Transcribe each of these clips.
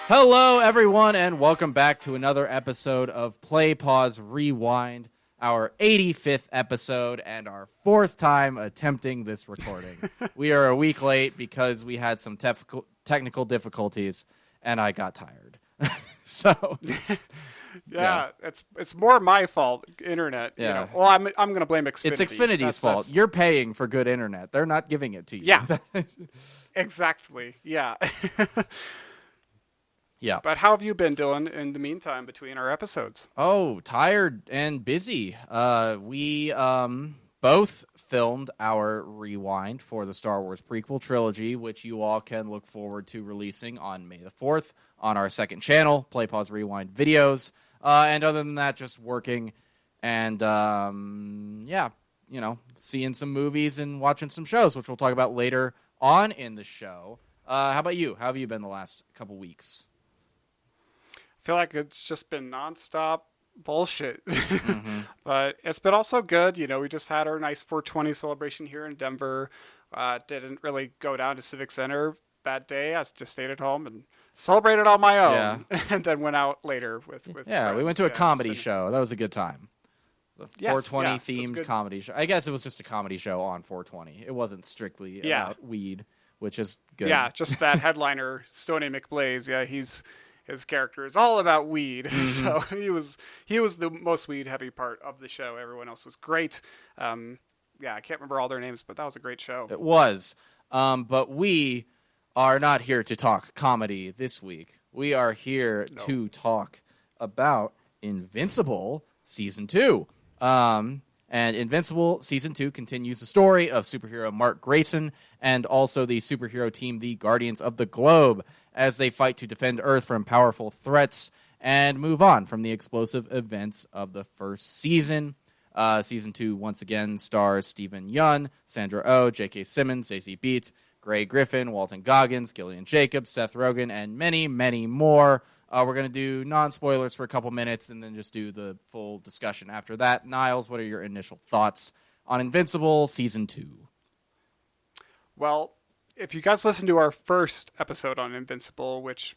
Hello, everyone, and welcome back to another episode of Play, Pause, Rewind, our 85th episode and our fourth time attempting this recording. We are a week late because we had some technical difficulties, and I got tired. Yeah, it's more my fault. Internet. Yeah. You know. Well, I'm going to blame Xfinity. It's Xfinity's fault. You're paying for good internet. They're not giving it to you. Yeah. Exactly. Yeah. Yeah. But how have you been doing in the meantime between our episodes? Oh, tired and busy. We both filmed our rewind for the Star Wars prequel trilogy, which you all can look forward to releasing on May the 4th on our second channel, Play, Pause, Rewind videos. And other than that, just working and, seeing some movies and watching some shows, which we'll talk about later on in the show. How about you? How have you been the last couple weeks? I feel like it's just been nonstop bullshit. But it's been also good. You know, we just had our nice 420 celebration here in Denver. Didn't really go down to Civic Center that day. I just stayed at home and celebrated on my own. Yeah. And then went out later with friends. We went to a comedy show. That was a good time. The 420 themed comedy show. I guess it was just a comedy show on 420. It wasn't strictly about weed, which is good. Yeah, just that headliner, Stoney McBlaze. Yeah, his character is all about weed. So he was the most weed heavy part of the show. Everyone else was great. I can't remember all their names, but that was a great show. It was. But we are not here to talk comedy this week. We are here to talk about Invincible Season 2. And Invincible Season 2 continues the story of superhero Mark Grayson and also the superhero team, the Guardians of the Globe, as they fight to defend Earth from powerful threats and move on from the explosive events of the first season. Season 2 once again stars Stephen Yeun, Sandra Oh, J.K. Simmons, Stacey Beats, Gray Griffin, Walton Goggins, Gillian Jacobs, Seth Rogen, and many, many more. We're going to do non-spoilers for a couple minutes and then just do the full discussion after that. Niles, what are your initial thoughts on Invincible Season 2? Well, if you guys listened to our first episode on Invincible, which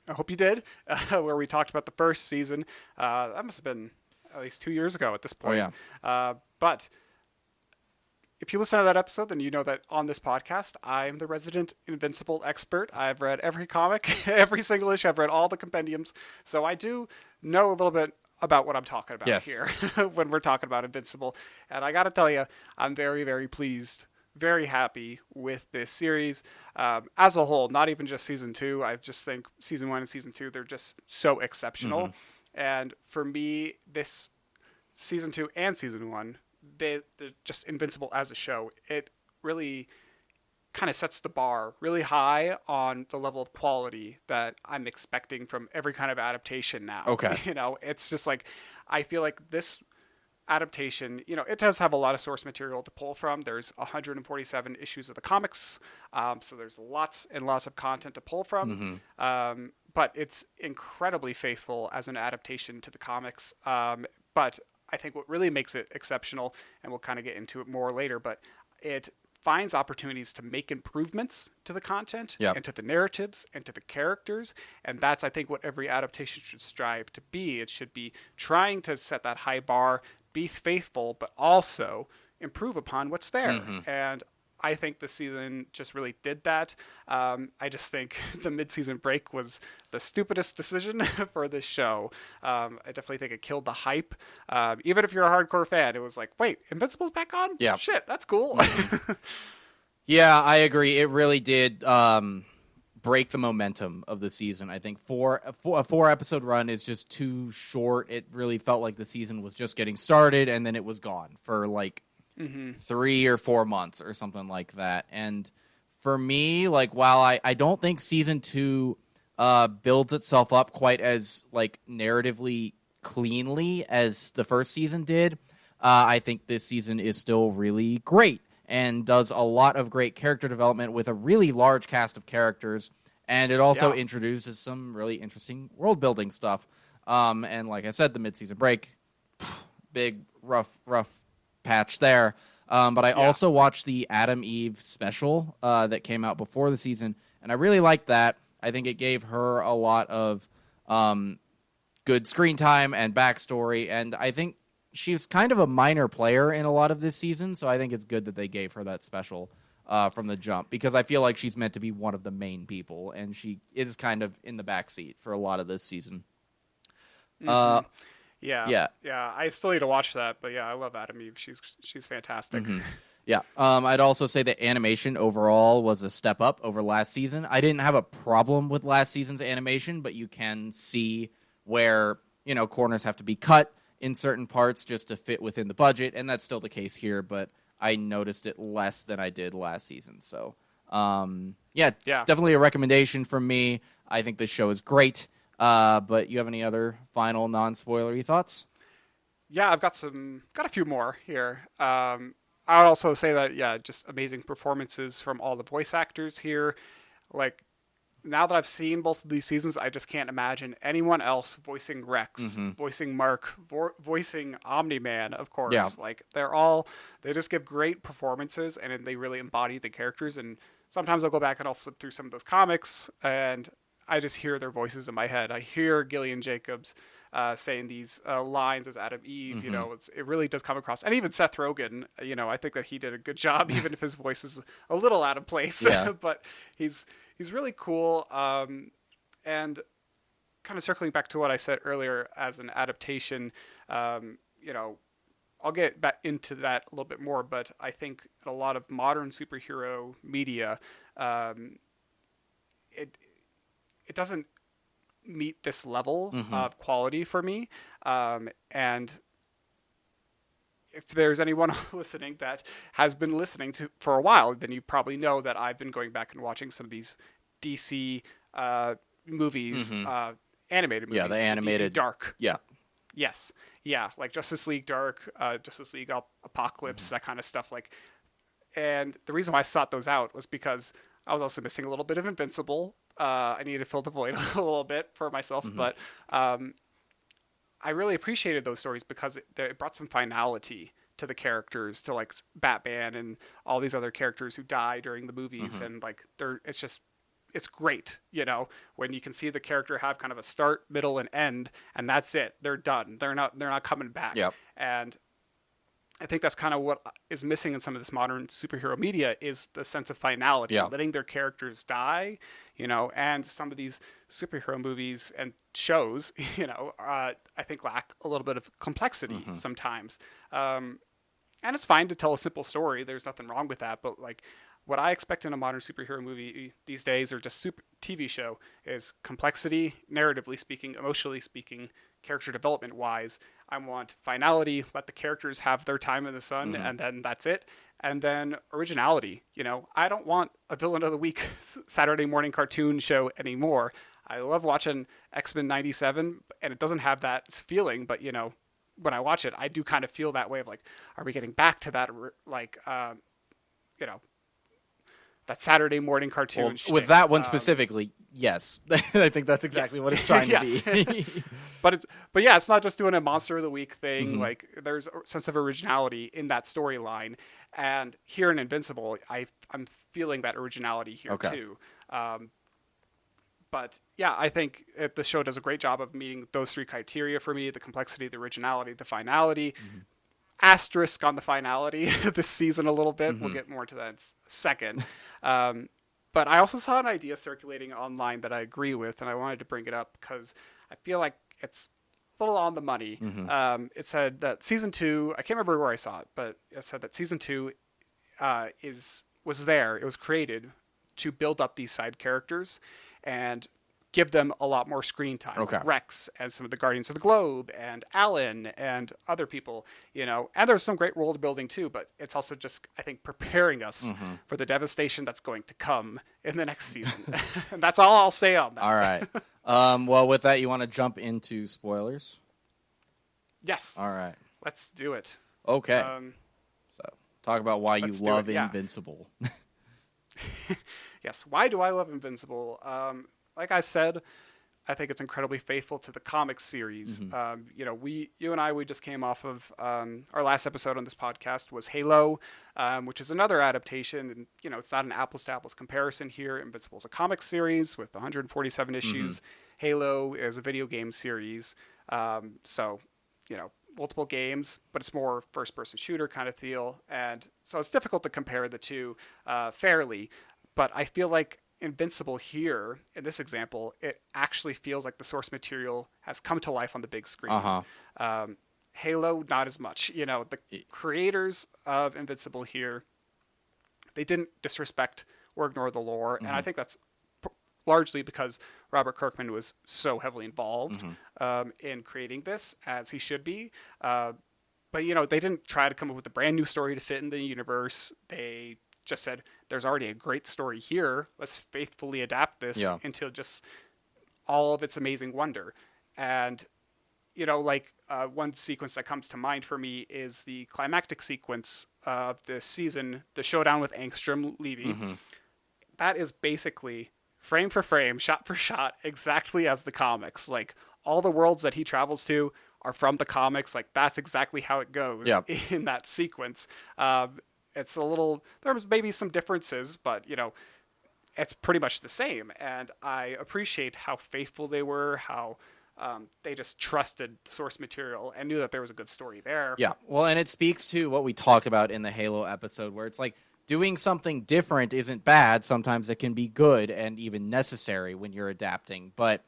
I hope you did, where we talked about the first season, that must have been at least 2 years ago at this point. Oh, yeah. But if you listen to that episode, then you know that on this podcast, I'm the resident Invincible expert. I've read every comic, every single issue. I've read all the compendiums. So I do know a little bit about what I'm talking about here when we're talking about Invincible. And I got to tell you, I'm very, very pleased, very happy with this series as a whole, not even just Season 2. I just think Season 1 and Season 2, they're just so exceptional. And for me, this Season 2 and Season 1, they're just Invincible as a show. It really kind of sets the bar really high on the level of quality that I'm expecting from every kind of adaptation now. Okay. You know, it's just like, I feel like this adaptation, you know, it does have a lot of source material to pull from. There's 147 issues of the comics, so there's lots and lots of content to pull from. But it's incredibly faithful as an adaptation to the comics. But I think what really makes it exceptional, and we'll kind of get into it more later, but it finds opportunities to make improvements to the content and to the narratives and to the characters. And that's, I think, what every adaptation should strive to be. It should be trying to set that high bar, be faithful, but also improve upon what's there. And I think this season just really did that. I just think the mid-season break was the stupidest decision for this show. I definitely think it killed the hype. Even if you're a hardcore fan, it was like, wait, Invincible's back on? Yeah. Shit, that's cool. Yeah, I agree. It really did break the momentum of the season. I think a four-episode run is just too short. It really felt like the season was just getting started, and then it was gone for like 3 or 4 months or something like that. And for me, like, while I don't think Season 2 builds itself up quite as like narratively cleanly as the first season did, I think this season is still really great and does a lot of great character development with a really large cast of characters. And it also introduces some really interesting world building stuff. And like I said, the mid-season break, big, rough patch there. But I also watched the Adam Eve special that came out before the season, and I really liked that. I think it gave her a lot of good screen time and backstory, and I think she's kind of a minor player in a lot of this season, so I think it's good that they gave her that special from the jump, because I feel like she's meant to be one of the main people, and she is kind of in the backseat for a lot of this season. Yeah. Yeah. Yeah. I still need to watch that, but yeah, I love Adam Eve. She's fantastic. Yeah. I'd also say that animation overall was a step up over last season. I didn't have a problem with last season's animation, but you can see where, corners have to be cut in certain parts just to fit within the budget, and that's still the case here, but I noticed it less than I did last season. So, yeah, definitely a recommendation from me. I think this show is great. But you have any other final non-spoilery thoughts? Yeah, I've got a few more here. I would also say that, yeah, just amazing performances from all the voice actors here. Like, now that I've seen both of these seasons, I just can't imagine anyone else voicing Rex, voicing Mark, voicing Omni-Man, of course. Yeah. Like, they just give great performances, and they really embody the characters. And sometimes I'll go back and I'll flip through some of those comics, and I just hear their voices in my head. I hear Gillian Jacobs saying these lines as Adam Eve. It really does come across. And even Seth Rogen, I think that he did a good job, even if his voice is a little out of place. Yeah. But he's really cool. And kind of circling back to what I said earlier as an adaptation, I'll get back into that a little bit more, but I think a lot of modern superhero media, it doesn't meet this level of quality for me. And if there's anyone listening that has been listening to for a while, then you probably know that I've been going back and watching some of these DC movies, animated movies. Yeah, the animated. DC Dark. Yeah. Yes. Yeah, like Justice League Dark, Justice League Apocalypse, that kind of stuff. And the reason why I sought those out was because I was also missing a little bit of Invincible. I needed to fill the void a little bit for myself, but I really appreciated those stories because it brought some finality to the characters, to like Batman and all these other characters who die during the movies, and like it's great, when you can see the character have kind of a start, middle, and end, and that's it. They're done. They're not coming back. Yep. And I think that's kind of what is missing in some of this modern superhero media is the sense of finality, letting their characters die, and some of these superhero movies and shows, I think lack a little bit of complexity sometimes. And it's fine to tell a simple story. There's nothing wrong with that. But like what I expect in a modern superhero movie these days, or just TV show, is complexity, narratively speaking, emotionally speaking, character development wise. I want finality, let the characters have their time in the sun, and then that's it. And then originality. I don't want a villain of the week Saturday morning cartoon show anymore. I love watching X-Men 97, and it doesn't have that feeling, but when I watch it, I do kind of feel that way of like, are we getting back to that, that Saturday morning cartoon. Well, with that one specifically, yes. I think that's exactly what it's trying to be. But yeah, it's not just doing a monster of the week thing. Like there's a sense of originality in that storyline. And here in Invincible, I'm feeling that originality here too. But yeah, I think the show does a great job of meeting those three criteria for me: the complexity, the originality, the finality. Asterisk on the finality this season a little bit. We'll get more to that in a second. But I also saw an idea circulating online that I agree with, and I wanted to bring it up because I feel like it's a little on the money. It said that season 2, I can't remember where I saw it, but it said that season 2 was there. It was created to build up these side characters and give them a lot more screen time. Like Rex and some of the Guardians of the Globe and Alan and other people, and there's some great world building too, but it's also just, I think, preparing us for the devastation that's going to come in the next season. And that's all I'll say on that. All right. Well, with that, you want to jump into spoilers? Yes. All right. Let's do it. Okay. So talk about why you love Invincible. Yes. Why do I love Invincible? Like I said, I think it's incredibly faithful to the comic series. You know, you and I, we just came off of our last episode on this podcast was Halo, which is another adaptation. And, you know, it's not an apples to apples comparison here. Invincible is a comic series with 147 issues. Halo is a video game series. So, you know, multiple games, but it's more first person shooter kind of feel. And so it's difficult to compare the two fairly. But I feel like Invincible here, in this example, it actually feels like the source material has come to life on the big screen. Halo, not as much. You know, the creators of Invincible here, they didn't disrespect or ignore the lore, and I think that's largely because Robert Kirkman was so heavily involved in creating this, as he should be. But, you know, they didn't try to come up with a brand new story to fit in the universe. They just said, there's already a great story here. Let's faithfully adapt this into just all of its amazing wonder. And, you know, like one sequence that comes to mind for me is the climactic sequence of the season, the showdown with Angstrom Levy. That is basically frame for frame, shot for shot, exactly as the comics. Like, all the worlds that he travels to are from the comics. Like, that's exactly how it goes in that sequence. It's a little, there's maybe some differences, but, you know, it's pretty much the same. And I appreciate how faithful they were, how they just trusted the source material and knew that there was a good story there. Yeah. Well, and it speaks to what we talked about in the Halo episode, where it's like doing something different isn't bad. Sometimes it can be good and even necessary when you're adapting. But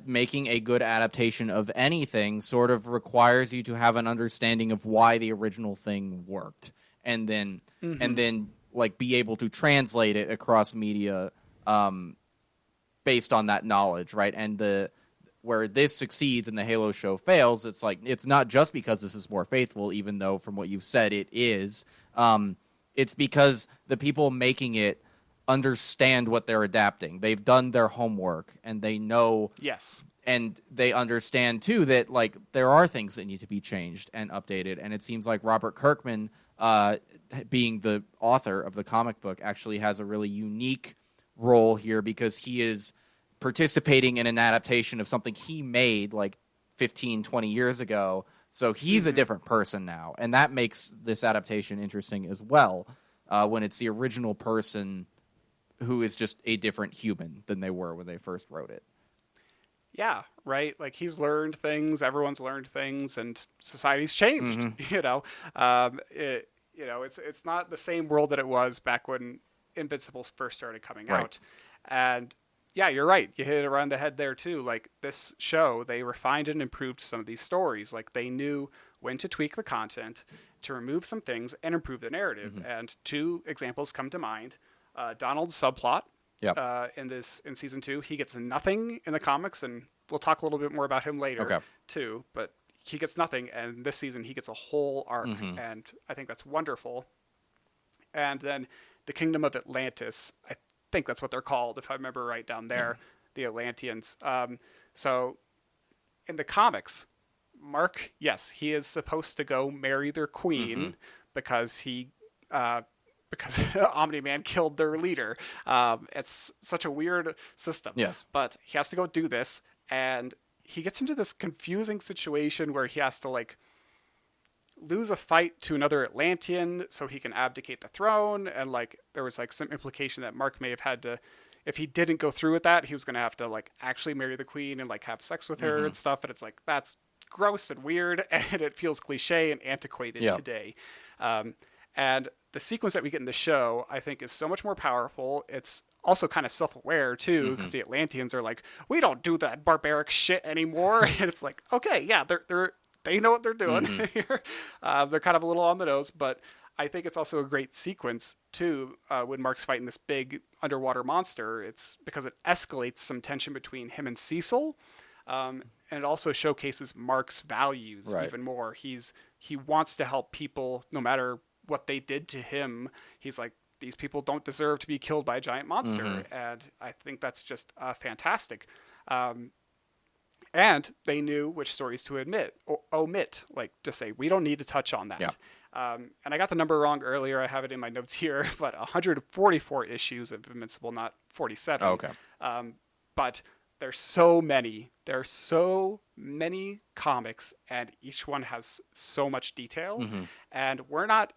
making a good adaptation of anything sort of requires you to have an understanding of why the original thing worked. And then like be able to translate it across media based on that knowledge, right? And where this succeeds and the Halo show fails, it's like it's not just because this is more faithful, even though from what you've said it is. It's because the people making it understand what they're adapting. They've done their homework and they know. Yes. And they understand too that like there are things that need to be changed and updated. And it seems like Robert Kirkman, being the author of the comic book, actually has a really unique role here because he is participating in an adaptation of something he made like 15, 20 years ago. So he's a different person now. And that makes this adaptation interesting as well, when it's the original person who is just a different human than they were when they first wrote it. Yeah, right. Like, he's learned things, everyone's learned things, and society's changed. You know, it's not the same world that it was back when Invincible first started coming out. And yeah, you're right. You hit it around the head there too. Like, this show, they refined and improved some of these stories. Like, they knew when to tweak the content, to remove some things, and improve the narrative. And two examples come to mind. Donald's subplot. In season 2, he gets nothing in the comics, and we'll talk a little bit more about him later too. But he gets nothing, and this season he gets a whole arc, and I think that's wonderful. And then the Kingdom of Atlantis, I think that's what they're called, if I remember right down there, the Atlanteans. So in the comics, Mark, yes, he is supposed to go marry their queen because because Omni-Man killed their leader. It's such a weird system. Yes. But he has to go do this, and he gets into this confusing situation where he has to, like, lose a fight to another Atlantean so he can abdicate the throne, and, like, there was, like, some implication that Mark may have had to, if he didn't go through with that, he was going to have to, like, actually marry the queen and, like, have sex with her and stuff, and it's like, that's gross and weird, and it feels cliche and antiquated today. And the sequence that we get in the show, I think, is so much more powerful. It's also kind of self-aware, too, because the Atlanteans are like, we don't do that barbaric shit anymore. And it's like, okay, yeah, they know what they're doing here. They're kind of a little on the nose, but I think it's also a great sequence, too, when Mark's fighting this big underwater monster. It's because it escalates some tension between him and Cecil. And it also showcases Mark's values even more. He wants to help people no matter what they did to him. He's like, these people don't deserve to be killed by a giant monster. And I think that's just fantastic. And they knew which stories to omit, like to say, we don't need to touch on that. And I got the number wrong earlier. I have it in my notes here, but 144 issues of Invincible, not 47. Okay. But there's so many. There's so many comics, and each one has so much detail. Mm-hmm. And we're not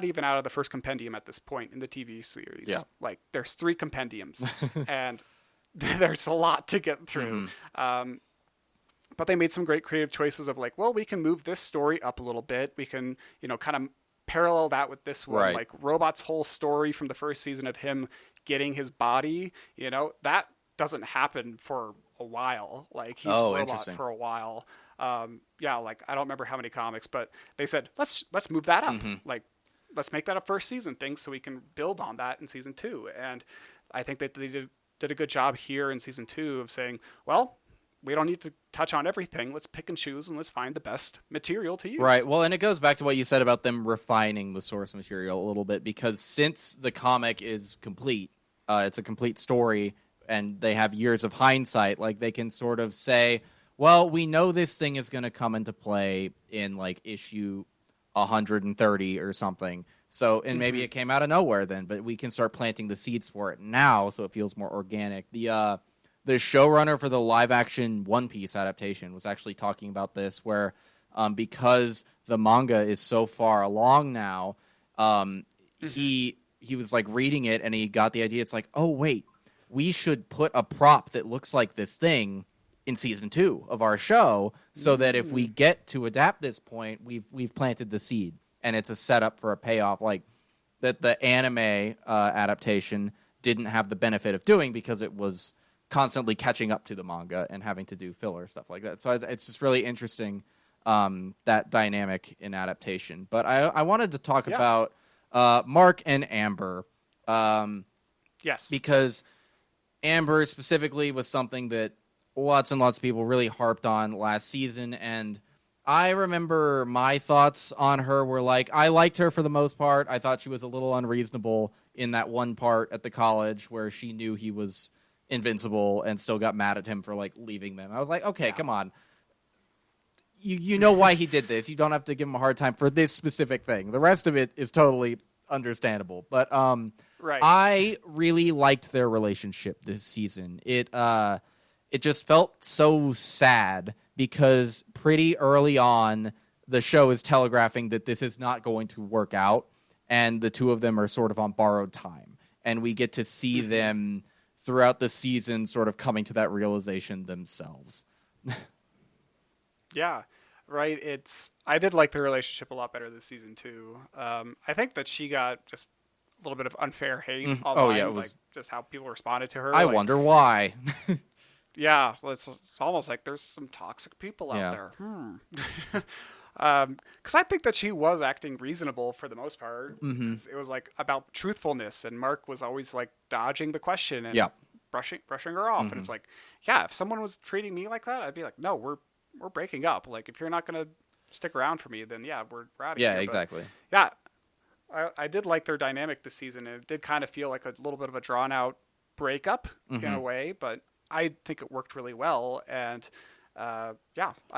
even out of the first compendium at this point in the TV series. Yeah. Like there's 3 compendiums, and there's a lot to get through. Mm-hmm. But they made some great creative choices of like, well, we can move this story up a little bit. We can, kind of parallel that with this one. Right. Like Robot's whole story from the first season of him getting his body, that doesn't happen for a while. Like he's Robot Interesting. for a while. Like I don't remember how many comics, but they said let's move that up. Mm-hmm. Like let's make that a first season thing so we can build on that in season 2. And I think that they did a good job here in season 2 of saying, well, we don't need to touch on everything. Let's pick and choose and let's find the best material to use. Right. Well, and it goes back to what you said about them refining the source material a little bit, because since the comic is complete, it's a complete story, and they have years of hindsight, like they can sort of say, well, we know this thing is going to come into play in like issue 130 or something. So, and maybe it came out of nowhere then, but we can start planting the seeds for it now so it feels more organic. The showrunner for the live-action One Piece adaptation was actually talking about this, where because the manga is so far along now, he was like reading it and he got the idea. It's like, oh wait, we should put a prop that looks like this thing in season 2 of our show, so that if we get to adapt this point, we've planted the seed, and it's a setup for a payoff. Like that the anime adaptation didn't have the benefit of doing because it was constantly catching up to the manga and having to do filler stuff like that. So it's just really interesting, that dynamic in adaptation. But I wanted to talk about Mark and Amber. Yes. Because Amber specifically was something that lots and lots of people really harped on last season, and I remember my thoughts on her were like, I liked her for the most part. I thought she was a little unreasonable in that one part at the college where she knew he was invincible and still got mad at him for like leaving them. I was like, okay, come on. You know why he did this. You don't have to give him a hard time for this specific thing. The rest of it is totally understandable. But right. I really liked their relationship this season. It just felt so sad because pretty early on the show is telegraphing that this is not going to work out, and the two of them are sort of on borrowed time. And we get to see them throughout the season sort of coming to that realization themselves. Yeah, right. I did like the relationship a lot better this season too. I think that she got just a little bit of unfair hate online. Oh yeah, it was like just how people responded to her. I like, wonder why. Yeah, it's almost like there's some toxic people out there. Because I think that she was acting reasonable for the most part. It was like about truthfulness, and Mark was always like dodging the question and brushing her off. And it's like, yeah, if someone was treating me like that, I'd be like, no, we're breaking up. Like if you're not gonna stick around for me, then yeah, we're out of here. Yeah, exactly. But, yeah, I did like their dynamic this season, and it did kind of feel like a little bit of a drawn out breakup in a way, but I think it worked really well, and I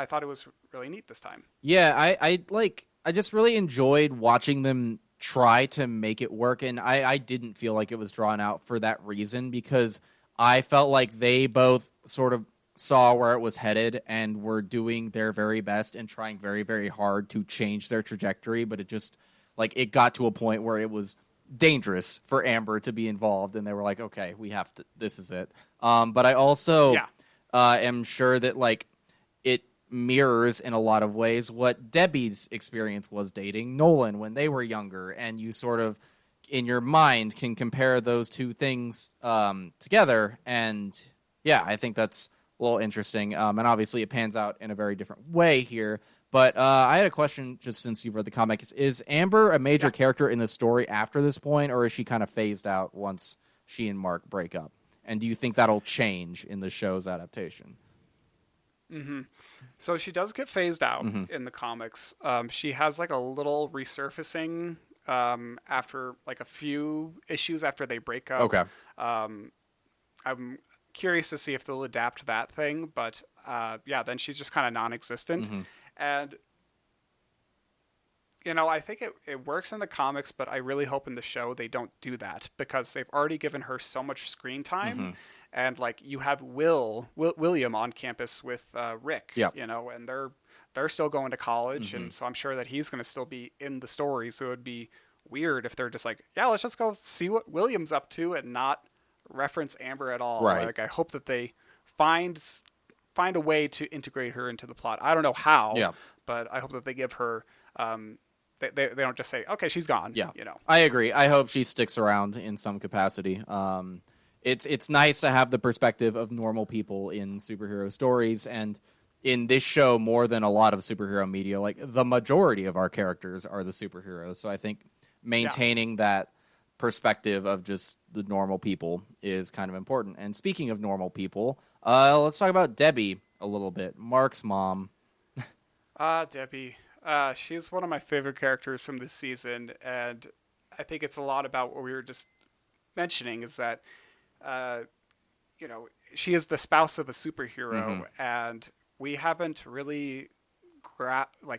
thought it was really neat this time. Yeah, I just really enjoyed watching them try to make it work, and I didn't feel like it was drawn out for that reason, because I felt like they both sort of saw where it was headed and were doing their very best and trying very, very hard to change their trajectory, but it just, like, it got to a point where it was dangerous for Amber to be involved, and they were like, okay, we have to, this is it. But I also am sure that, like, it mirrors in a lot of ways what Debbie's experience was dating Nolan when they were younger, and you sort of, in your mind, can compare those two things together, and yeah, I think that's a little interesting, and obviously it pans out in a very different way here. But I had a question, just since you've read the comic. Is Amber a major character in the story after this point, or is she kind of phased out once she and Mark break up? And do you think that'll change in the show's adaptation? So she does get phased out in the comics. She has like a little resurfacing after like a few issues after they break up. Okay. I'm curious to see if they'll adapt that thing, but then she's just kind of non-existent. And, I think it works in the comics, but I really hope in the show they don't do that, because they've already given her so much screen time, and like you have William on campus with Rick, Yep. and they're still going to college, and so I'm sure that he's going to still be in the story. So it would be weird if they're just like, yeah, let's just go see what William's up to and not reference Amber at all. Right. Like I hope that they find a way to integrate her into the plot. I don't know how, Yeah. but I hope that they give her. They don't just say, okay, she's gone. Yeah, I agree. I hope she sticks around in some capacity. It's nice to have the perspective of normal people in superhero stories, and in this show, more than a lot of superhero media, like the majority of our characters are the superheroes. So I think maintaining that perspective of just the normal people is kind of important. And speaking of normal people, let's talk about Debbie a little bit, Mark's mom. Debbie. She's one of my favorite characters from this season, and I think it's a lot about what we were just mentioning is that, she is the spouse of a superhero, and we haven't really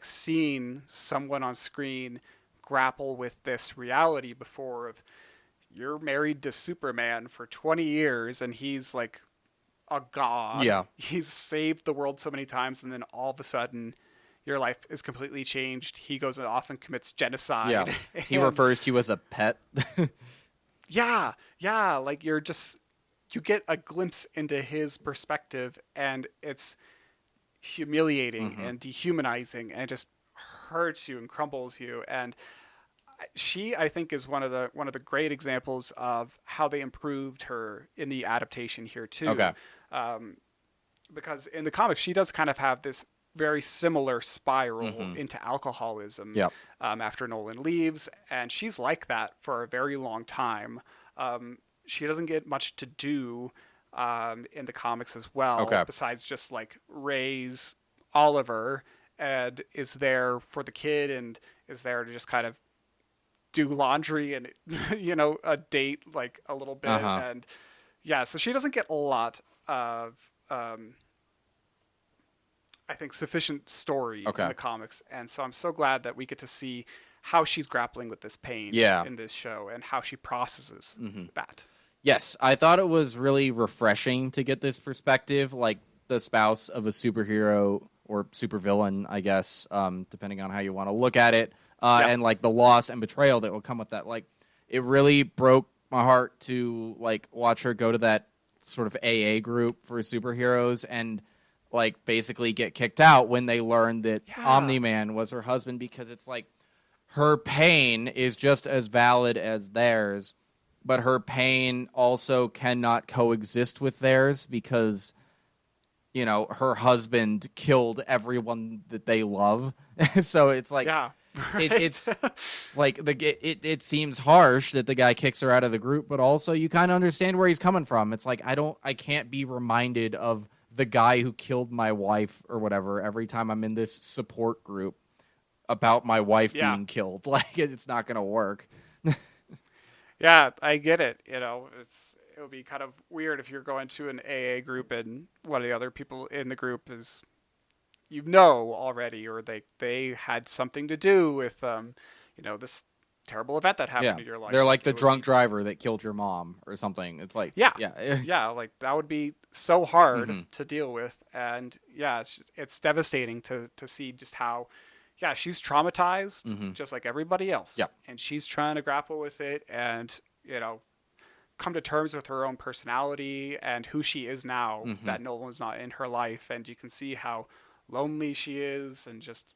seen someone on screen grapple with this reality before of you're married to Superman for 20 years and he's like a god. Yeah. He's saved the world so many times, and then all of a sudden your life is completely changed. He goes off and commits genocide. Yeah, he refers to you as a pet. Yeah, like you get a glimpse into his perspective, and it's humiliating and dehumanizing, and it just hurts you and crumbles you. And she, I think, is one of the great examples of how they improved her in the adaptation here too. Okay. Because in the comics, she does kind of have this very similar spiral into alcoholism after Nolan leaves, and she's like that for a very long time. She doesn't get much to do in the comics as well, besides just like raise Oliver, and is there for the kid and is there to just kind of do laundry and a date like a little bit. And so she doesn't get a lot of I think sufficient story in the comics, and so I'm so glad that we get to see how she's grappling with this pain in this show and how she processes that. Yes, I thought it was really refreshing to get this perspective, like the spouse of a superhero or supervillain, I guess, depending on how you want to look at it, and like the loss and betrayal that will come with that. Like, it really broke my heart to like watch her go to that sort of AA group for superheroes and like basically get kicked out when they learned that Omni-Man was her husband, because it's like her pain is just as valid as theirs, but her pain also cannot coexist with theirs because, her husband killed everyone that they love. So it's like, it's like it seems harsh that the guy kicks her out of the group, but also you kind of understand where he's coming from. It's like, I can't be reminded of the guy who killed my wife or whatever every time I'm in this support group about my wife being killed. Like, it's not going to work. Yeah, I get it. It'll be kind of weird if you're going to an AA group and one of the other people in the group is, already, or they had something to do with, this terrible event that happened in your life. They're like the drunk driver that killed your mom or something. It's like, like that would be so hard to deal with. And it's devastating to see just how, she's traumatized just like everybody else. Yeah. And she's trying to grapple with it and, come to terms with her own personality and who she is now that Nolan's not in her life. And you can see how lonely she is and just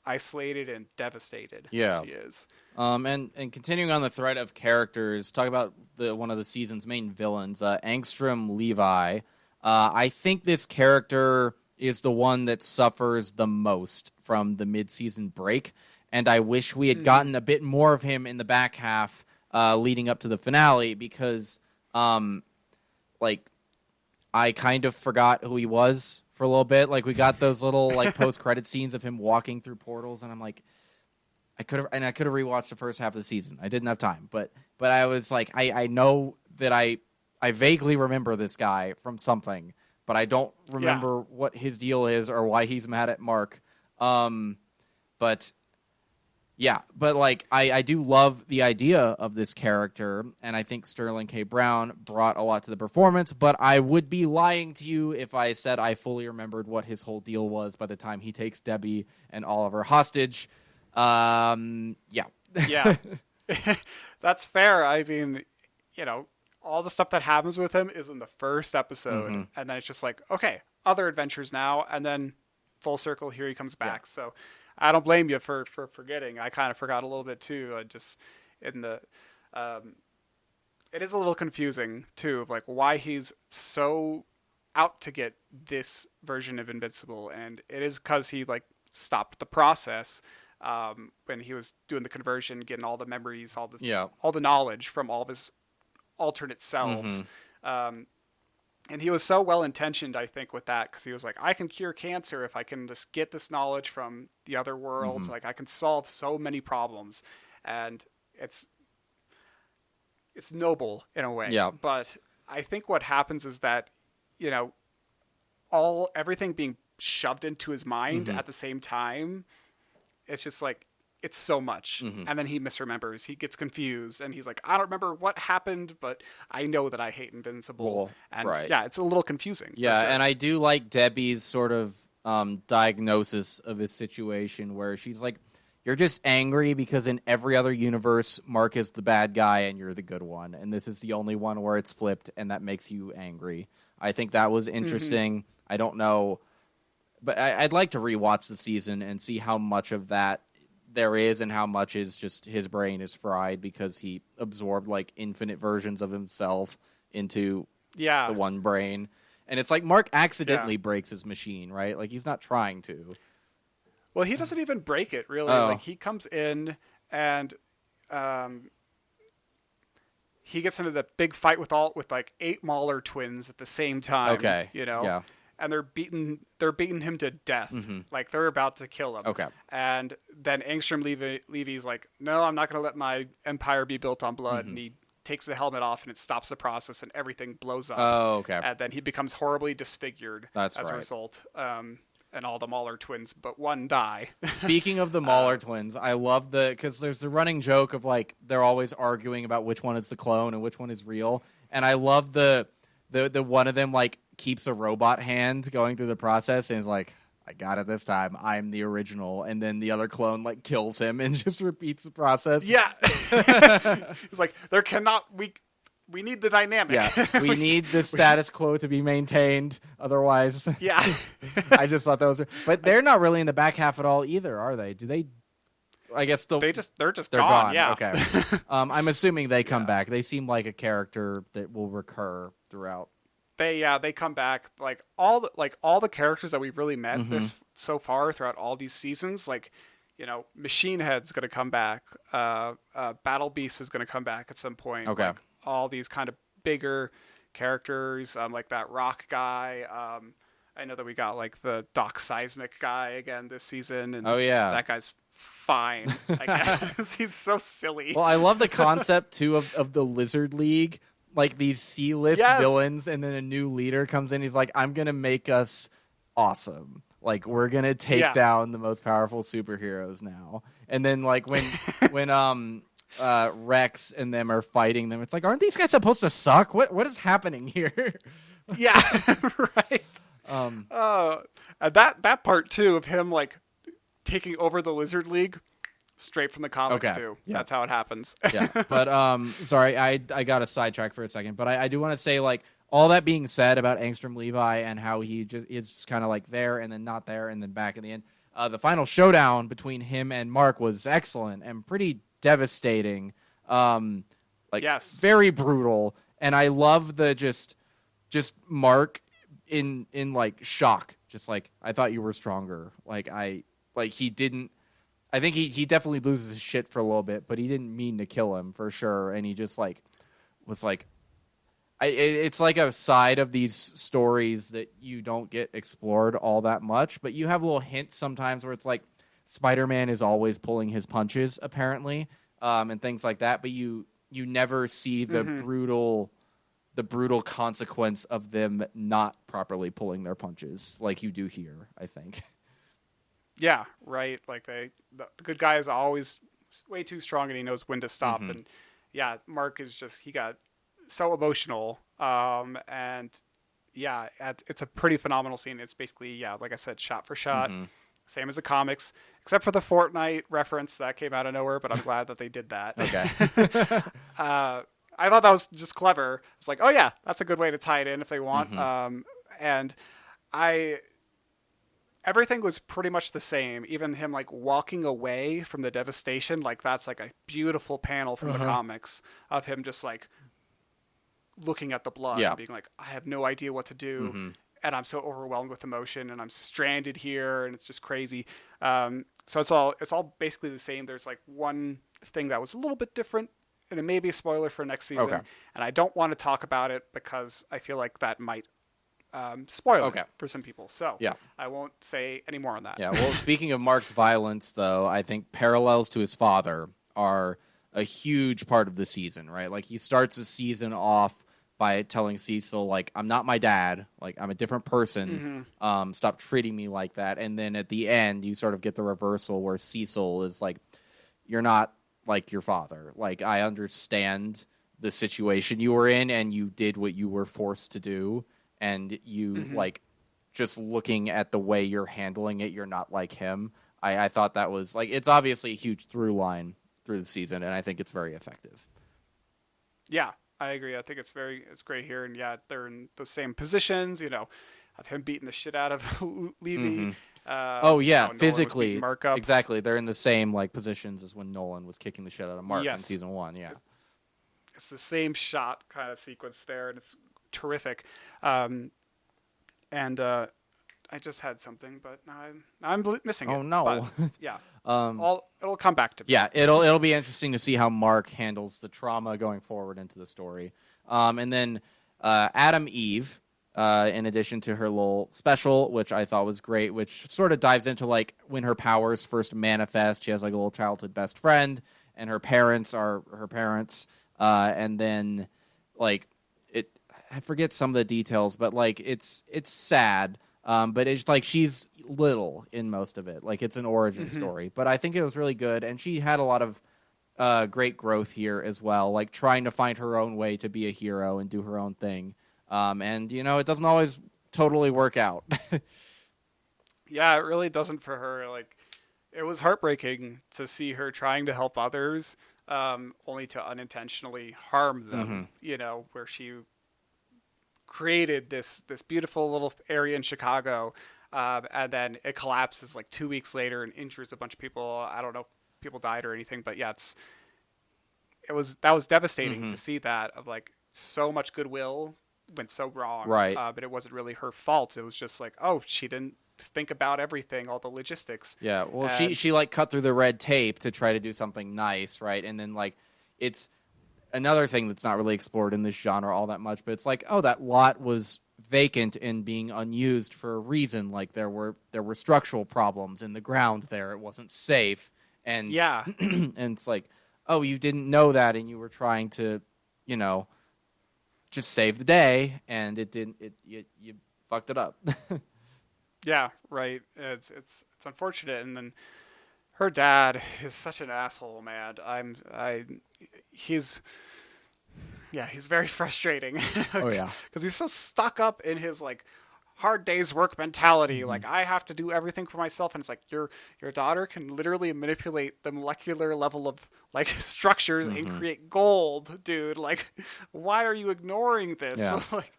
isolated and devastated she is. And continuing on the thread of characters, talk about one of the season's main villains, Angstrom Levi. I think this character is the one that suffers the most from the mid-season break, and I wish we had gotten a bit more of him in the back half leading up to the finale, because I kind of forgot who he was for a little bit. Like, we got those little post-credit scenes of him walking through portals, and I'm like, I could have rewatched the first half of the season. I didn't have time, but I was like, I know that I vaguely remember this guy from something, but I don't remember what his deal is or why he's mad at Mark. But Yeah, but like I do love the idea of this character, and I think Sterling K. Brown brought a lot to the performance, but I would be lying to you if I said I fully remembered what his whole deal was by the time he takes Debbie and Oliver hostage. Yeah. Yeah, that's fair. I mean, you know, all the stuff that happens with him is in the first episode, and then it's just like, okay, other adventures now, and then full circle, here he comes back. So I don't blame you for forgetting. I kind of forgot a little bit too. I just in the it is a little confusing too of like why he's so out to get this version of Invincible, and it is because he like stopped the process when he was doing the conversion, getting all the memories, all the knowledge from all of his alternate selves. And he was so well intentioned, I think, with that, because he was like, I can cure cancer if I can just get this knowledge from the other worlds. Like, I can solve so many problems, and it's noble in a way. Yeah. But I think what happens is that, you know, everything being shoved into his mind at the same time, it's just like, it's so much. And then he misremembers. He gets confused, and he's like, I don't remember what happened, but I know that I hate Invincible. And yeah, it's a little confusing. Yeah, sure. and I do like Debbie's sort of diagnosis of his situation, where she's like, you're just angry because in every other universe, Mark is the bad guy and you're the good one. And this is the only one where it's flipped, and that makes you angry. I think that was interesting. I don't know, but I'd like to rewatch the season and see how much of that there is and how much is just his brain is fried because he absorbed like infinite versions of himself into the one brain. And it's like Mark accidentally breaks his machine, right? Like he's not trying to. Well, he doesn't even break it, really. Like he comes in and he gets into the big fight with like 8 Mahler twins at the same time. Okay. You know? Yeah. And they're beating him to death. Like they're about to kill him. Okay. And then Angstrom Levy's like, no, I'm not going to let my empire be built on blood. And he takes the helmet off, and it stops the process, and everything blows up. Oh, okay. And then he becomes horribly disfigured as a result. And all the Mahler twins, but one die. Speaking of the Mahler twins, I love because there's the running joke of like they're always arguing about which one is the clone and which one is real, and I love the one of them like keeps a robot hand going through the process and is like, I got it this time, I'm the original, and then the other clone like kills him and just repeats the process. Yeah. It's like we need the dynamic. Yeah, we need the status quo to be maintained. Otherwise, yeah. I just thought that was. But they're not really in the back half at all either, are they? Do they? I guess they're gone. Yeah. Okay. I'm assuming they come back. They seem like a character that will recur throughout. They come back like all the characters that we've really met this so far throughout all these seasons. Like, you know, Machine Head's gonna come back. Battle Beast is gonna come back at some point. Okay. Like, all these kind of bigger characters, like that rock guy. I know that we got like the Doc Seismic guy again this season, and that guy's fine. I guess he's so silly. Well, I love the concept too of the Lizard League, like these C-list villains, and then a new leader comes in. He's like, I'm gonna make us awesome. Like we're gonna take down the most powerful superheroes now. And then like when Rex and them are fighting them, it's like, aren't these guys supposed to suck? What is happening here? Yeah, right. And that part too of him like taking over the Lizard League, straight from the comics too. Yeah. That's how it happens. Yeah, but sorry, I got a sidetrack for a second, but I do want to say, like, all that being said about Angstrom Levi and how he just is kind of like there and then not there and then back in the end, the final showdown between him and Mark was excellent and pretty devastating, very brutal, and I love the just Mark in like shock, just like, I thought you were stronger. He didn't. I think he definitely loses his shit for a little bit, but he didn't mean to kill him for sure, and he just like was like, it's like a side of these stories that you don't get explored all that much, but you have little hints sometimes where it's like, Spider-Man is always pulling his punches, apparently, and things like that. But you never see the brutal consequence of them not properly pulling their punches like you do here, I think. Yeah, right. Like the good guy is always way too strong, and he knows when to stop. Mm-hmm. And yeah, Mark is just he got so emotional. And yeah, it's a pretty phenomenal scene. It's basically yeah, like I said, shot for shot, Mm-hmm. same as the comics, except for the Fortnite reference that came out of nowhere. But I'm glad that they did that. Okay. I thought that was just clever. It's like, oh yeah, that's a good way to tie it in if they want. Mm-hmm. And I everything was pretty much the same. Even him like walking away from the devastation, like that's like a beautiful panel from the comics of him just like looking at the blood Yeah. and being like, I have no idea what to do. Mm-hmm. And I'm so overwhelmed with emotion, and I'm stranded here, and it's just crazy. So it's all basically the same. There's like one thing that was a little bit different, and it may be a spoiler for next season. Okay. And I don't want to talk about it because I feel like that might spoil Okay. it for some people. So Yeah. I won't say any more on that. Yeah. Well, speaking of Mark's violence, though, I think parallels to his father are a huge part of the season, right? Like he starts the season off by telling Cecil, like, I'm not my dad, like I'm a different person. Stop treating me like that. And then at the end, you sort of get the reversal where Cecil is like, you're not like your father. Like I understand the situation you were in, and you did what you were forced to do, and you like just looking at the way you're handling it, you're not like him. I thought that was like, it's obviously a huge through line through the season, and I think it's very effective. Yeah, I agree. I think it's great here, and yeah, they're in the same positions. Of him beating the shit out of Levy. Oh yeah, Nolan was physically, beating Mark up. exactly. They're in the same like positions as when Nolan was kicking the shit out of Mark in Yes. season 1. Yeah, It's the same shot kind of sequence there, and it's terrific. And I just had something, but now I'm missing it. Oh, no. But, yeah, it'll come back to me. yeah. It'll be interesting to see how Mark handles the trauma going forward into the story. And then Adam Eve, in addition to her little special, which I thought was great, which sort of dives into like when her powers first manifest. She has like a little childhood best friend, and her parents are her parents. And then like I forget some of the details, but like it's sad. But it's like she's little in most of it. Like it's an origin story, but I think it was really good, and she had a lot of great growth here as well. Like trying to find her own way to be a hero and do her own thing. And it doesn't always totally work out. Yeah, it really doesn't for her. Like, it was heartbreaking to see her trying to help others, only to unintentionally harm them. Where she created this beautiful little area in Chicago, and then it collapses like 2 weeks later and injures a bunch of people. I don't know if people died or anything, but yeah, that was devastating to see that, of like so much goodwill went so wrong. Right. But it wasn't really her fault. It was just like, oh, she didn't think about everything, all the logistics. Yeah, well, she like cut through the red tape to try to do something nice, right? And then like it's another thing that's not really explored in this genre all that much, but it's like, oh, that lot was vacant and being unused for a reason. Like there were structural problems in the ground there; it wasn't safe, and yeah, and it's like, oh, you didn't know that, and you were trying to, just save the day, and it didn't. You fucked it up. yeah, right. It's unfortunate, and then her dad is such an asshole, man. He's very frustrating. Oh yeah, because he's so stuck up in his like hard day's work mentality. Like, I have to do everything for myself, and it's like your daughter can literally manipulate the molecular level of like structures and create gold, dude. Like, why are you ignoring this? Yeah. Like,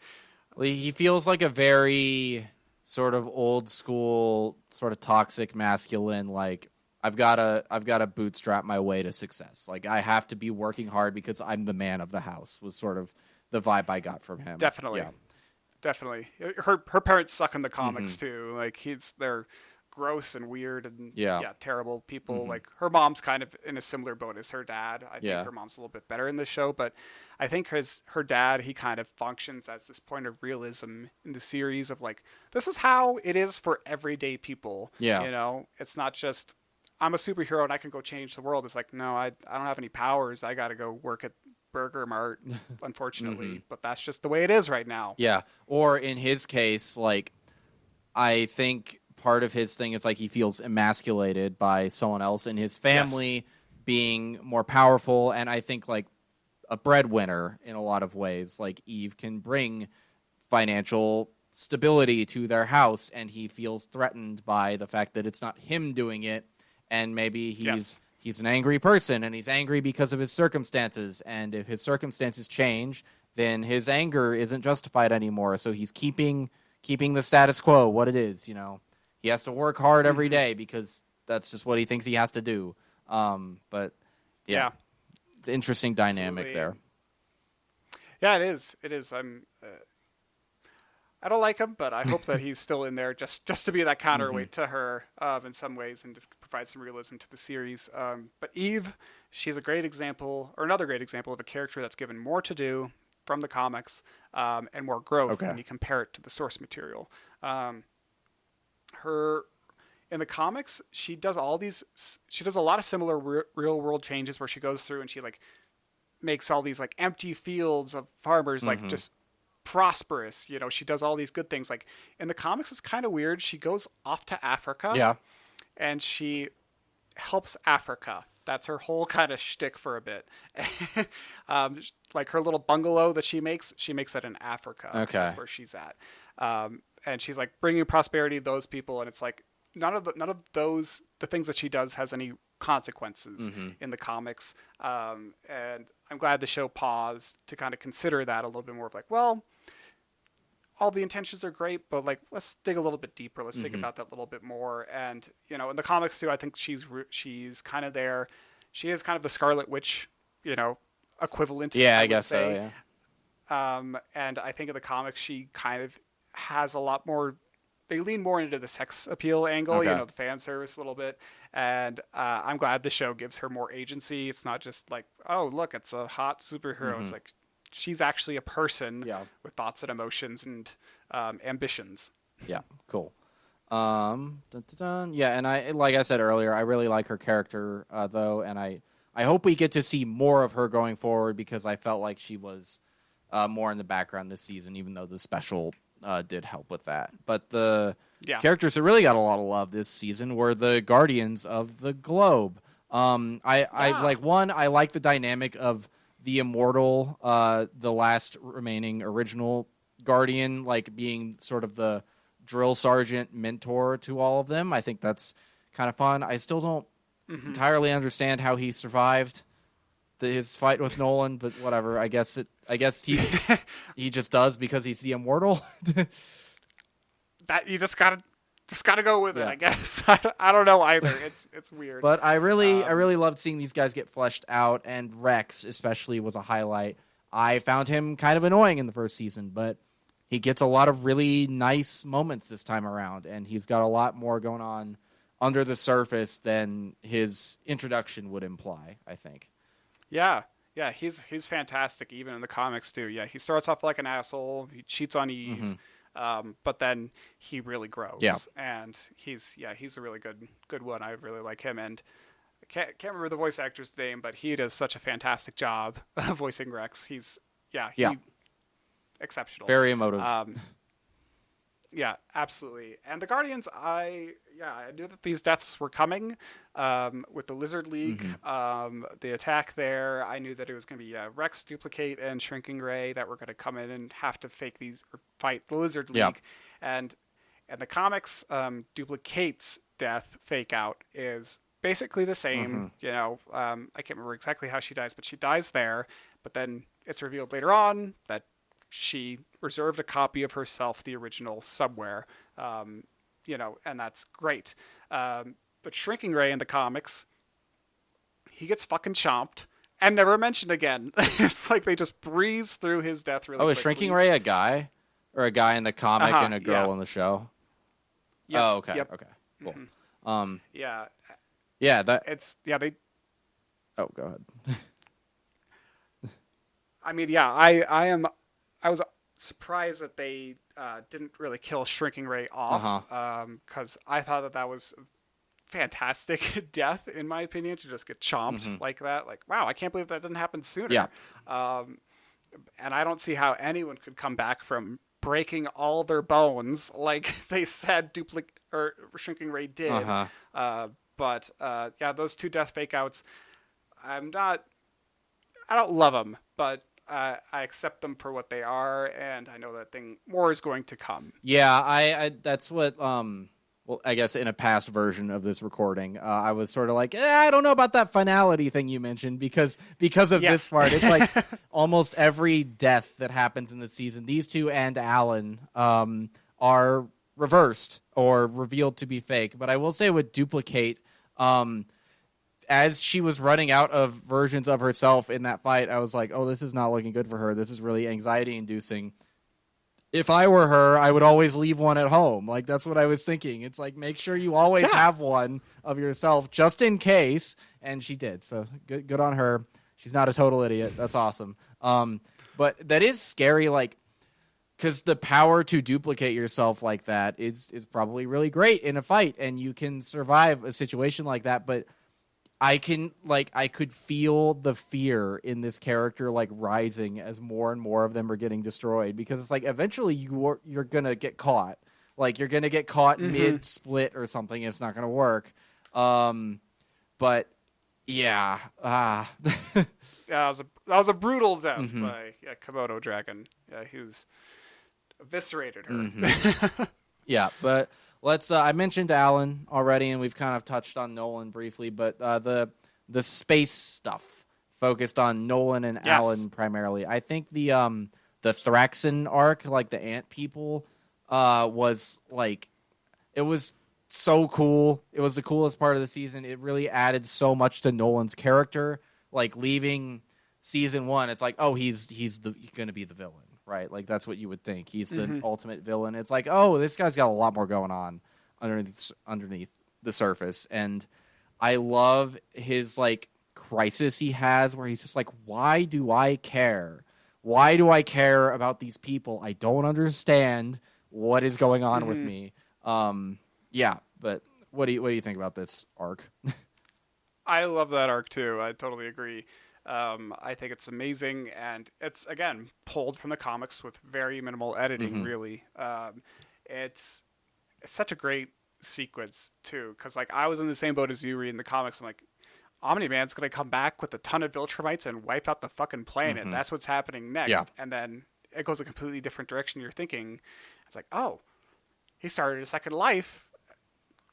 he feels like a very sort of old school, sort of toxic masculine. Like I've got to bootstrap my way to success. Like I have to be working hard because I'm the man of the house. Was sort of the vibe I got from him. Definitely. Yeah. Definitely. Her parents suck in the comics too. Like they're gross and weird and terrible people. Like her mom's kind of in a similar boat as her dad. I think her mom's a little bit better in the show, but I think her dad, he kind of functions as this point of realism in the series of like, this is how it is for everyday people. Yeah. It's not just I'm a superhero and I can go change the world. It's like, no, I don't have any powers. I got to go work at Burger Mart, unfortunately, but that's just the way it is right now. Yeah. Or in his case, like I think part of his thing is like he feels emasculated by someone else in his family being more powerful, and I think like a breadwinner in a lot of ways. Like Eve can bring financial stability to their house, and he feels threatened by the fact that it's not him doing it, and maybe he's an angry person, and he's angry because of his circumstances, and if his circumstances change, then his anger isn't justified anymore. So he's keeping the status quo what it is. He has to work hard every day because that's just what he thinks he has to do. But yeah. It's an interesting dynamic there. Yeah, it is. I don't like him, but I hope that he's still in there just to be that counterweight to her in some ways and just provide some realism to the series. But Eve, she's a great example, or another great example of a character that's given more to do from the comics and more growth when you compare it to the source material. Her in the comics, she does a lot of similar real world changes where she goes through and she like makes all these like empty fields of farmers like just prosperous. She does all these good things. Like in the comics, it's kind of weird. She goes off to Africa, and she helps Africa. That's her whole kind of shtick for a bit. Like her little bungalow that she makes it in Africa. Okay, that's where she's at. And she's like bringing prosperity to those people, and it's like none of those the things that she does has any consequences in the comics. And I'm glad the show paused to kind of consider that a little bit more of like, well, all the intentions are great, but like, let's dig a little bit deeper. Let's think about that a little bit more. And, in the comics too, I think she's kind of there. She is kind of the Scarlet Witch, equivalent. Yeah, I guess so. Yeah. And I think in the comics, she kind of has a lot more, they lean more into the sex appeal angle, the fan service a little bit. And I'm glad the show gives her more agency. It's not just like, oh, look, it's a hot superhero. It's like, she's actually a person with thoughts and emotions and ambitions. Yeah, cool. Yeah, and like I said earlier, I really like her character, though, and I hope we get to see more of her going forward because I felt like she was more in the background this season, even though the special did help with that. But the characters that really got a lot of love this season were the Guardians of the Globe. I like the dynamic of the immortal, the last remaining original Guardian, like being sort of the drill sergeant mentor to all of them. I think that's kind of fun. I still don't entirely understand how he survived his fight with Nolan, but whatever. I guess he just does because he's the immortal. That you just gotta go with it, I guess. I don't know either. It's weird. But I really loved seeing these guys get fleshed out, and Rex especially was a highlight. I found him kind of annoying in the first season, but he gets a lot of really nice moments this time around, and he's got a lot more going on under the surface than his introduction would imply, I think. Yeah, he's fantastic even in the comics too. Yeah, he starts off like an asshole. He cheats on Eve. But then he really grows, and he's a really good one. I really like him, and I can't remember the voice actor's name, but he does such a fantastic job voicing Rex. He's exceptional, very emotive. Yeah, absolutely. And the Guardians, I knew that these deaths were coming with the Lizard League, the attack there. I knew that it was going to be Rex, Duplicate, and Shrinking Ray that were going to come in and have to fight the Lizard League. And the comics, Duplicate's death fake out is basically the same. I can't remember exactly how she dies, but she dies there. But then it's revealed later on that she reserved a copy of herself, the original, somewhere, and that's great. But Shrinking Ray in the comics, he gets fucking chomped and never mentioned again. It's like they just breeze through his death really quickly. Is Shrinking Ray a guy? Or a guy in the comic and a girl in the show? Yep. Oh, okay. Yep. Okay. Cool. Oh, go ahead. I mean, I was surprised that they didn't really kill Shrinking Ray off, because I thought that was a fantastic death, in my opinion, to just get chomped like that. Like, wow, I can't believe that didn't happen sooner. Yeah. And I don't see how anyone could come back from breaking all their bones, like they said or Shrinking Ray did. Uh-huh. But yeah, those two death fake outs, I don't love them, but I accept them for what they are, and I know that more is going to come. Yeah, I that's what well, I guess in a past version of this recording, I was sort of like, I don't know about that finality thing you mentioned because of this part. It's like almost every death that happens in the season, these two and Alan are reversed or revealed to be fake. But I will say with Duplicate, as she was running out of versions of herself in that fight, I was like, oh, this is not looking good for her. This is really anxiety-inducing. If I were her, I would always leave one at home. Like, that's what I was thinking. It's like, make sure you always have one of yourself just in case. And she did. So good on her. She's not a total idiot. That's awesome. But that is scary, like, because the power to duplicate yourself like that is probably really great in a fight, and you can survive a situation like that. But I could feel the fear in this character like rising as more and more of them are getting destroyed, because it's like eventually you're gonna get caught. Like, you're gonna get caught mid split or something, and it's not gonna work. But yeah, that was a brutal death by Komodo Dragon. Yeah, he was eviscerated her. Yeah, but let's. I mentioned Alan already, and we've kind of touched on Nolan briefly. But the space stuff focused on Nolan and Alan primarily. I think the Thraxan arc, like the ant people, was like, it was so cool. It was the coolest part of the season. It really added so much to Nolan's character. Like, leaving season one, it's like, oh, he's going to be the villain. Right, like that's what you would think. He's the ultimate villain. It's like, oh, this guy's got a lot more going on underneath the surface, and I love his like crisis he has, where he's just like, why do I care? Why do I care about these people? I don't understand what is going on with me. Yeah, but what do you think about this arc? I love that arc too. I totally agree. I think it's amazing, and it's, again, pulled from the comics with very minimal editing, really. It's such a great sequence, too, because, like, I was in the same boat as you reading the comics. I'm like, Omni-Man's going to come back with a ton of Viltrumites and wipe out the fucking planet. That's what's happening next. Yeah. And then it goes a completely different direction. You're thinking, it's like, oh, he started a second life.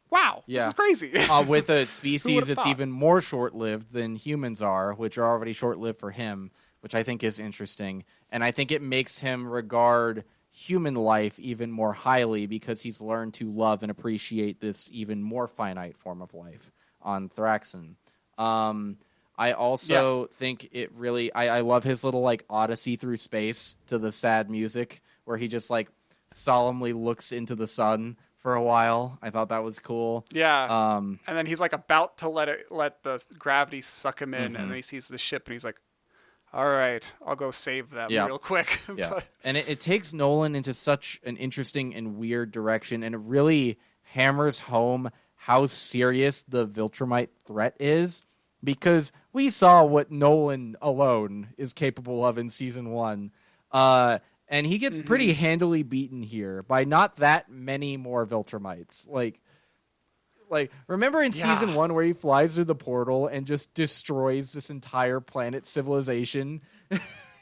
Wow, this is crazy. With a species that's even more short-lived than humans are, which are already short-lived for him, which I think is interesting. And I think it makes him regard human life even more highly, because he's learned to love and appreciate this even more finite form of life on Thraxan. I also think it really... I love his little like odyssey through space to the sad music, where he just like solemnly looks into the sun for a while. I thought that was cool. Yeah. And then he's like about to let the gravity suck him in, and then he sees the ship, and he's like, all right, I'll go save them real quick. Yeah. And it takes Nolan into such an interesting and weird direction, and it really hammers home how serious the Viltrumite threat is, because we saw what Nolan alone is capable of in season 1. And he gets pretty handily beaten here by not that many more Viltrumites. Like remember in season 1 where he flies through the portal and just destroys this entire planet civilization?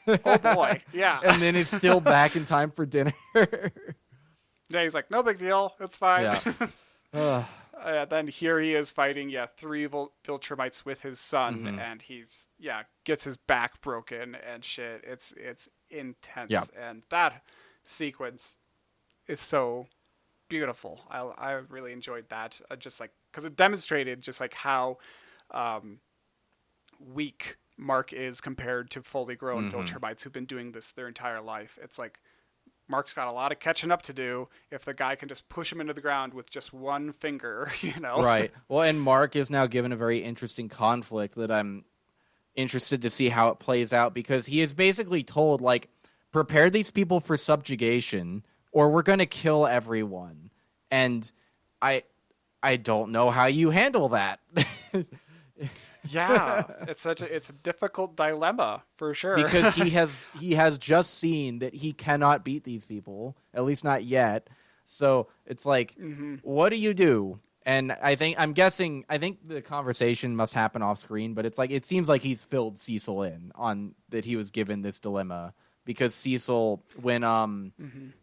Oh boy, yeah. And then it's still back in time for dinner. Yeah, he's like, no big deal, it's fine. Yeah. Then here he is fighting, 3 Viltrumites with his son, and he's gets his back broken and shit. It's intense, and that sequence is so beautiful. I really enjoyed that, just like because it demonstrated just like how weak Mark is compared to fully grown Viltrumites who've been doing this their entire life. It's like Mark's got a lot of catching up to do if the guy can just push him into the ground with just one finger, you know? Right. Well, and Mark is now given a very interesting conflict that I'm interested to see how it plays out, because he is basically told, like, prepare these people for subjugation or we're going to kill everyone. And I don't know how you handle that. Yeah, it's a difficult dilemma for sure. Because he has just seen that he cannot beat these people, at least not yet. So it's like, what do you do? And I think the conversation must happen off screen, but it's like it seems like he's filled Cecil in on that he was given this dilemma because Cecil, when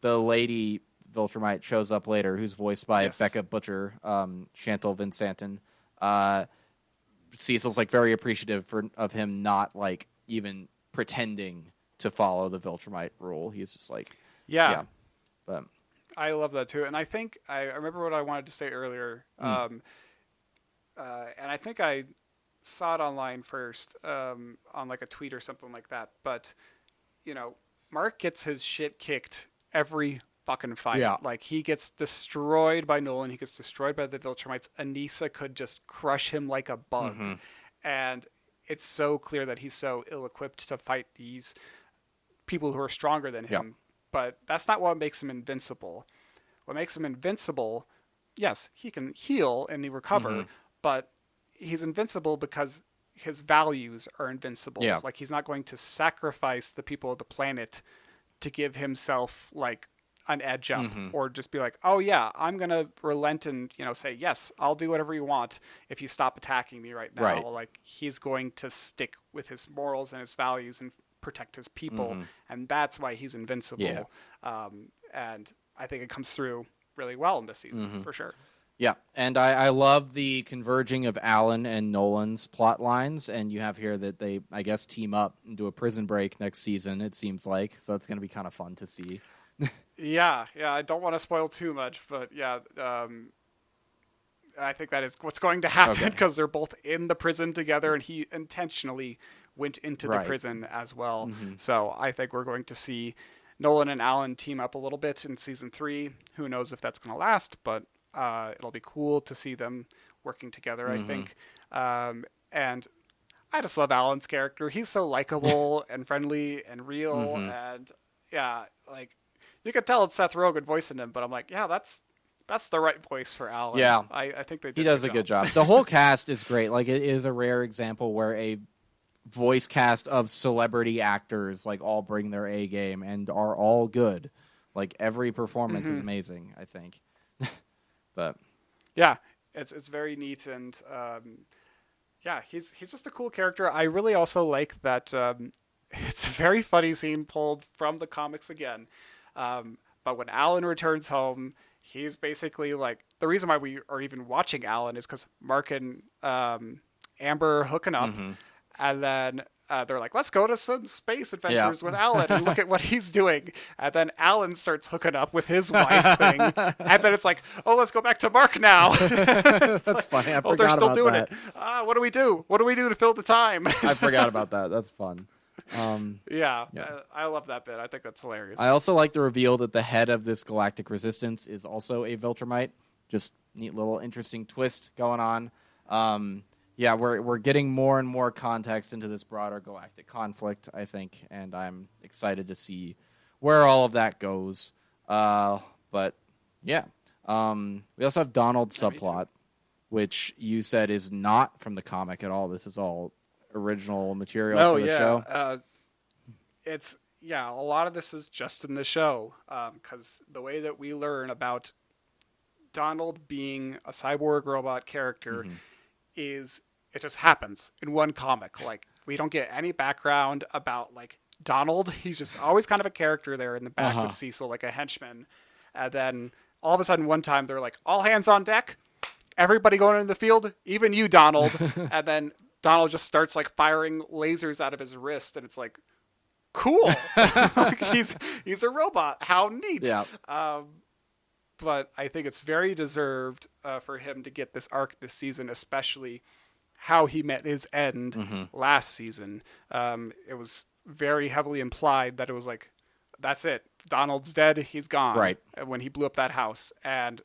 the lady Viltrumite shows up later, who's voiced by Becca Butcher, Chantal Vincentin, Cecil's like very appreciative of him not like even pretending to follow the Viltrumite rule. He's just like, yeah. But I love that too, and I think I remember what I wanted to say earlier, and I think I saw it online first on like a tweet or something like that. But Mark gets his shit kicked every fucking fight. Yeah. Like he gets destroyed by Nolan, he gets destroyed by the Viltrumites. Anissa could just crush him like a bug, and it's so clear that he's so ill-equipped to fight these people who are stronger than him. But that's not what makes him invincible. What makes him invincible, yes, he can heal and he recover, but he's invincible because his values are invincible. Yeah. Like he's not going to sacrifice the people of the planet to give himself like an edge up or just be like, oh yeah, I'm going to relent and, say, yes, I'll do whatever you want if you stop attacking me right now. Right. Like he's going to stick with his morals and his values and protect his people, and that's why he's invincible. And I think it comes through really well in this season for sure. Yeah, and I love the converging of Alan and Nolan's plot lines, and you have here that they, I guess, team up and do a prison break next season, it seems like, so that's going to be kind of fun to see. Yeah, I don't want to spoil too much, but yeah, I think that is what's going to happen because they're both in the prison together, and he intentionally went into the prison as well. So I think we're going to see Nolan and Alan team up a little bit in season 3. Who knows if that's going to last, but it'll be cool to see them working together, I think. And I just love Alan's character. He's so likable and friendly and real. And yeah, like you could tell it's Seth Rogen voicing him, but I'm like, yeah, that's the right voice for Alan. Yeah. I think they did. He does a good job. The whole cast is great. Like it is a rare example where a voice cast of celebrity actors like all bring their A game and are all good. Like every performance is amazing, I think. But yeah, it's very neat, and yeah, he's just a cool character. I really also like that it's a very funny scene pulled from the comics again. But when Alan returns home, he's basically like, the reason why we are even watching Alan is because Mark and Amber hooking up, and then they're like, let's go to some space adventures with Alan and look at what he's doing. And then Alan starts hooking up with his wife thing. And then it's like, oh, let's go back to Mark now. That's like, funny. I forgot they're still about doing that. it. What do we do? What do we do to fill the time? I forgot about that. That's fun. I love that bit. I think that's hilarious. I also like the reveal that the head of this galactic resistance is also a Viltrumite. Just neat little interesting twist going on. Yeah, we're getting more and more context into this broader galactic conflict, I think, and I'm excited to see where all of that goes. But yeah, we also have Donald's subplot, which you said is not from the comic at all. This is all original material for the show. A lot of this is just in the show, because the way that we learn about Donald being a cyborg robot character is it just happens in one comic. Like we don't get any background about like Donald. He's just always kind of a character there in the back with Cecil, like a henchman. And then all of a sudden one time they're like, all hands on deck, everybody going in the field, even you, Donald. And then Donald just starts like firing lasers out of his wrist, and it's like, cool. Like, he's a robot. How neat. Yeah. But I think it's very deserved for him to get this arc this season, especially how he met his end last season. It was very heavily implied that it was like, that's it. Donald's dead. He's gone. Right. When he blew up that house. And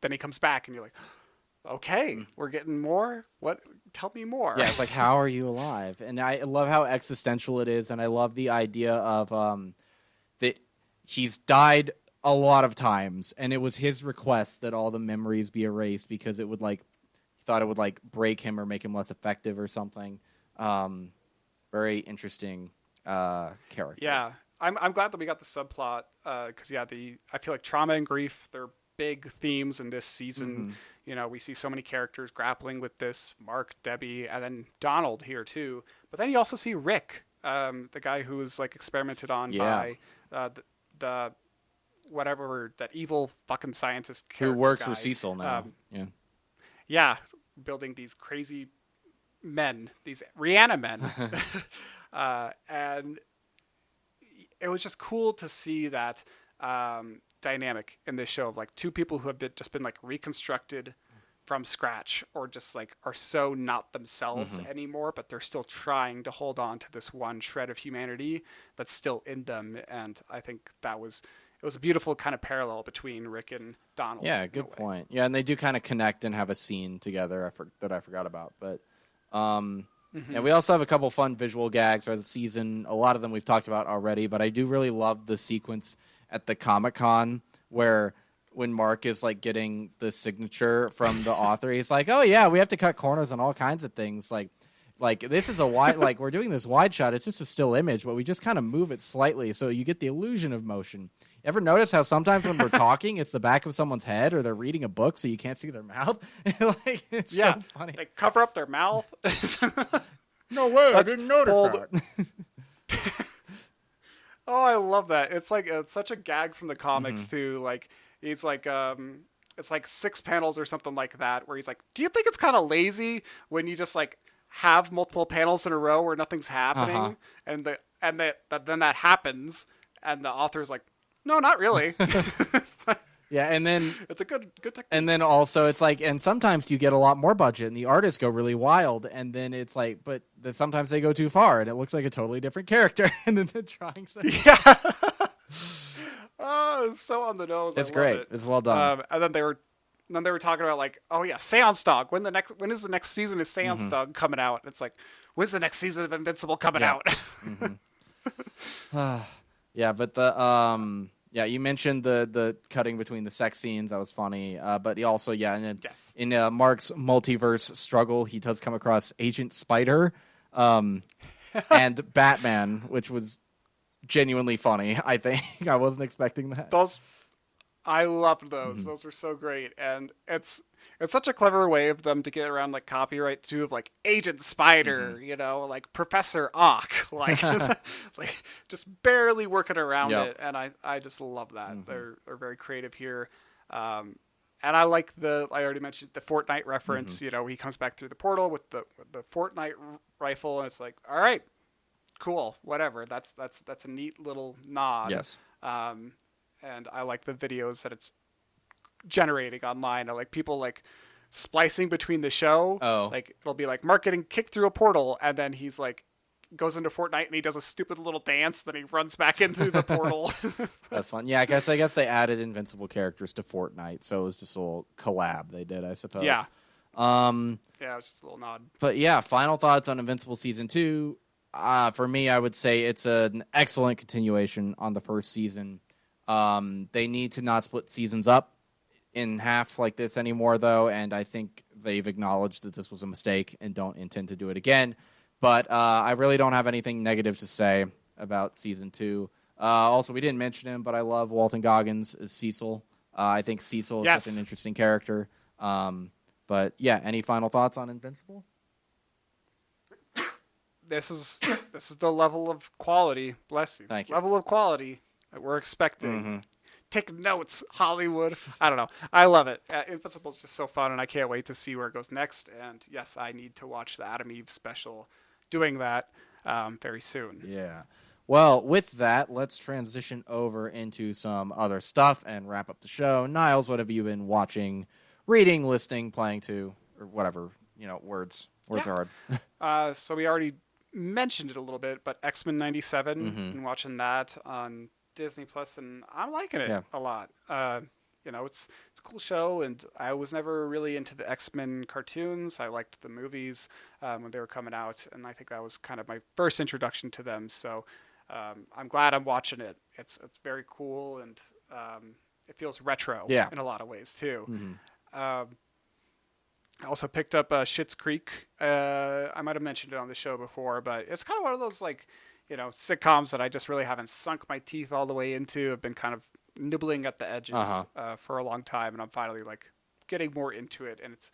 then he comes back and you're like, okay, we're getting more. What? Tell me more. Yeah, it's like, how are you alive? And I love how existential it is, and I love the idea of that he's died a lot of times, and it was his request that all the memories be erased because it would he thought it would like break him or make him less effective or something. Very interesting character. Yeah, I'm glad that we got the subplot because I feel like trauma and grief, they're big themes in this season. We see so many characters grappling with this: Mark, Debbie, and then Donald here too. But then you also see Rick, the guy who was like experimented on by the whatever that evil fucking scientist who character works guy. with Cecil now. Yeah, building these crazy men, these Rihanna men, and it was just cool to see that dynamic in this show of like two people who have just been like reconstructed from scratch, or just like are so not themselves anymore, but they're still trying to hold on to this one shred of humanity that's still in them. And I think it was a beautiful kind of parallel between Rick and Donald. Yeah, good point. Yeah, and they do kind of connect and have a scene together that I forgot about. But yeah, we also have a couple fun visual gags for the season. A lot of them we've talked about already, but I do really love the sequence at the Comic-Con where when Mark is like getting the signature from the author, he's like, "Oh yeah, we have to cut corners on all kinds of things. Like this is a wide, like we're doing this wide shot. It's just a still image, but we just kind of move it slightly so you get the illusion of motion." Ever notice how sometimes when we're talking, it's the back of someone's head, or they're reading a book so you can't see their mouth? It's so funny. They cover up their mouth. No way, I didn't notice that. Oh, I love that. It's like it's such a gag from the comics too. Like he's like it's like 6 panels or something like that where he's like, "Do you think it's kind of lazy when you just like have multiple panels in a row where nothing's happening?" And then that happens, and the author's like, "No, not really." Yeah, and then it's a good technique. And then also it's like, and sometimes you get a lot more budget and the artists go really wild, and then it's like, but then sometimes they go too far and it looks like a totally different character, and then the drawings. Yeah. Oh, it's so on the nose. It's great. It's well done. And then they were talking about like, oh yeah, Seance Dog. When is the next season of Seance Dog coming out? And it's like, when's the next season of Invincible coming out? Yeah, but yeah, you mentioned the cutting between the sex scenes. That was funny. But he also, in Mark's multiverse struggle, he does come across Agent Spider and Batman, which was genuinely funny, I think. I wasn't expecting that. I loved those. Those were so great. And it's such a clever way of them to get around like copyright too, of like Agent Spider, like Professor Ock, like like just barely working around it. And I just love that. They're very creative here. And I like I already mentioned the Fortnite reference. He comes back through the portal with the Fortnite rifle, and it's like, all right, cool, whatever. That's a neat little nod. Yes. And I like the videos that it's generating online. I like people like splicing between the show. Oh. Like it'll be like Mark getting kicked through a portal, and then he's like goes into Fortnite and he does a stupid little dance, then he runs back into the portal. That's fun. Yeah, I guess they added Invincible characters to Fortnite, so it was just a little collab they did, I suppose. Yeah. Yeah, it was just a little nod. But yeah, final thoughts on Invincible Season 2. For me, I would say it's an excellent continuation on the first season. They need to not split seasons up in half like this anymore, though, and I think they've acknowledged that this was a mistake and don't intend to do it again. But I really don't have anything negative to say about Season 2. Also, we didn't mention him, but I love Walton Goggins as Cecil. I think Cecil is such an interesting character. But yeah, any final thoughts on Invincible? This is the level of quality. Bless you. Thank you. Level of quality that we're expecting. Take notes, Hollywood. I don't know. I love it. Invincible is just so fun, and I can't wait to see where it goes next. And yes, I need to watch the Adam Eve special doing that very soon. Yeah. Well, with that, let's transition over into some other stuff and wrap up the show. Niles, what have you been watching, reading, listening, playing to, or whatever? Words. Words are hard. So we already mentioned it a little bit, but X-Men 97, and watching that on Disney Plus, and I'm liking it a lot. It's a cool show, and I was never really into the X-Men cartoons. I liked the movies when they were coming out, and I think that was kind of my first introduction to them. So I'm glad I'm watching it. It's very cool, and it feels retro in a lot of ways too. I also picked up Schitt's Creek. I might have mentioned it on the show before, but it's kind of one of those like, sitcoms that I just really haven't sunk my teeth all the way into. I've been kind of nibbling at the edges for a long time, and I'm finally like getting more into it, and it's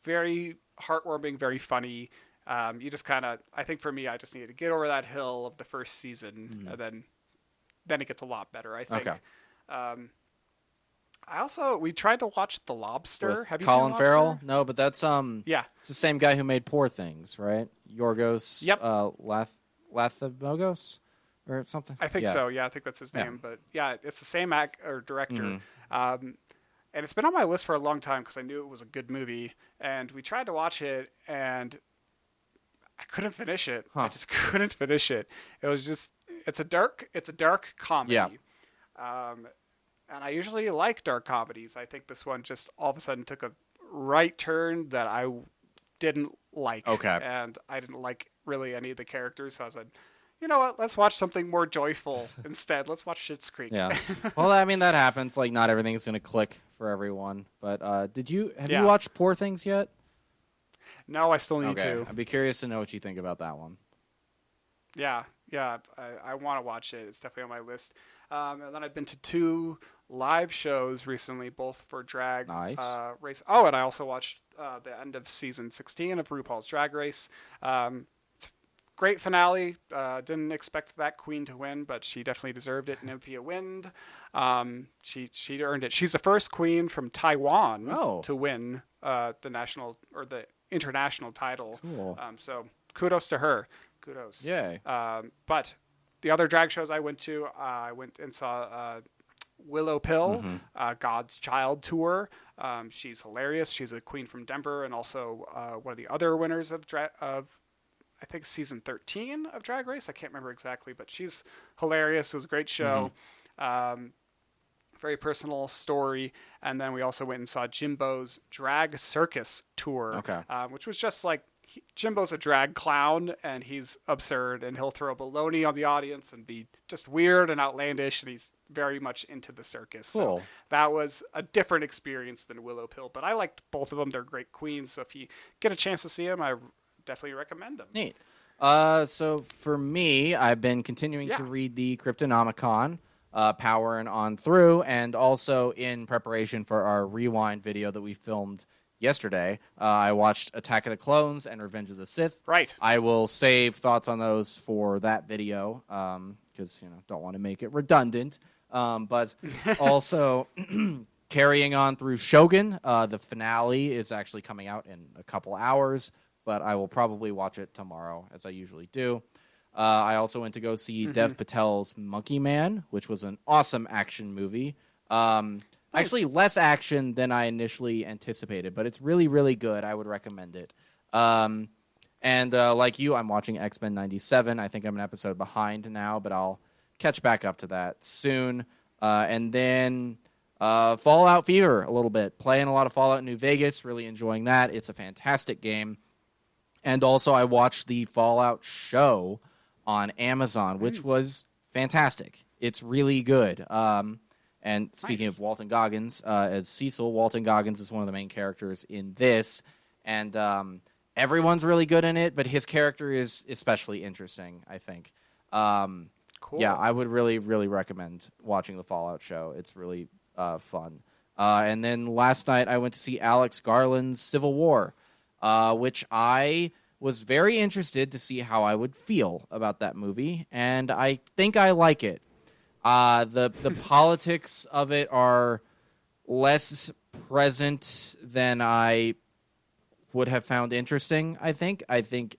very heartwarming, very funny. You just kind of, I think for me, I just needed to get over that hill of the first season, and then it gets a lot better, I think. Okay. We tried to watch The Lobster. With Have you Colin seen Lobster? Farrell? No, but that's Yeah. it's the same guy who made Poor Things, right? Yorgos Yep. Lathimogos or something. I think so. Yeah, I think that's his name. But yeah, it's the same director. And it's been on my list for a long time because I knew it was a good movie. And we tried to watch it, and I couldn't finish it. I just couldn't finish it. It was just it's a dark comedy. Yeah. And I usually like dark comedies. I think this one just all of a sudden took a right turn that I didn't like. Okay. And I didn't like really any of the characters. So I said, you know what? Let's watch something more joyful instead. Let's watch Schitt's Creek. Yeah. Well, I mean, that happens. Like, not everything is going to click for everyone. But have you watched Poor Things yet? No, I still need to. I'd be curious to know what you think about that one. Yeah. I want to watch it. It's definitely on my list. And then I've been to 2 live shows recently, both for drag race. Oh, and I also watched the end of season 16 of RuPaul's Drag Race. Great finale. Didn't expect that queen to win, but she definitely deserved it. Nymphia Wind. She earned it. She's the first queen from Taiwan to win the national or the international title. Cool. So kudos to her. Kudos. Yay. But the other drag shows I went to, I went and saw Willow Pill, God's Child tour. She's hilarious. She's a queen from Denver, and also one of the other winners of I think season 13 of Drag Race. I can't remember exactly, but she's hilarious. It was a great show. Very personal story. And then we also went and saw Jimbo's Drag Circus tour, which was just like Jimbo's a drag clown, and he's absurd, and he'll throw baloney on the audience and be just weird and outlandish, and he's very much into the circus. Cool. So that was a different experience than Willow Pill, but I liked both of them. They're great queens, so if you get a chance to see them, I definitely recommend them. Neat. So for me, I've been continuing to read the Cryptonomicon, powering on through, and also in preparation for our rewind video that we filmed yesterday, I watched Attack of the Clones and Revenge of the Sith. Right. I will save thoughts on those for that video because don't want to make it redundant. But also carrying on through Shogun, the finale is actually coming out in a couple hours, but I will probably watch it tomorrow, as I usually do. I also went to go see Dev Patel's Monkey Man, which was an awesome action movie. Actually, less action than I initially anticipated, but it's really, really good. I would recommend it. And like you, I'm watching X-Men 97. I think I'm an episode behind now, but I'll catch back up to that soon. And then Fallout Fever a little bit. Playing a lot of Fallout New Vegas, really enjoying that. It's a fantastic game. And also I watched the Fallout show on Amazon, which was fantastic. It's really good. And speaking of Walton Goggins, as Cecil, Walton Goggins is one of the main characters in this. And everyone's really good in it, but his character is especially interesting, I think. Cool. Yeah, I would really, really recommend watching the Fallout show. It's really fun. And then last night I went to see Alex Garland's Civil War, which I was very interested to see how I would feel about that movie, and I think I like it. The politics of it are less present than I would have found interesting, I think. I think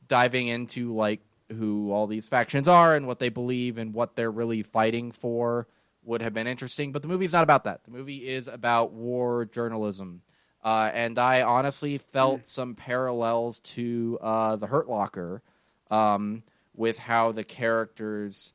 diving into like who all these factions are and what they believe and what they're really fighting for would have been interesting, but the movie's not about that. The movie is about war journalism. And I honestly felt some parallels to The Hurt Locker with how the characters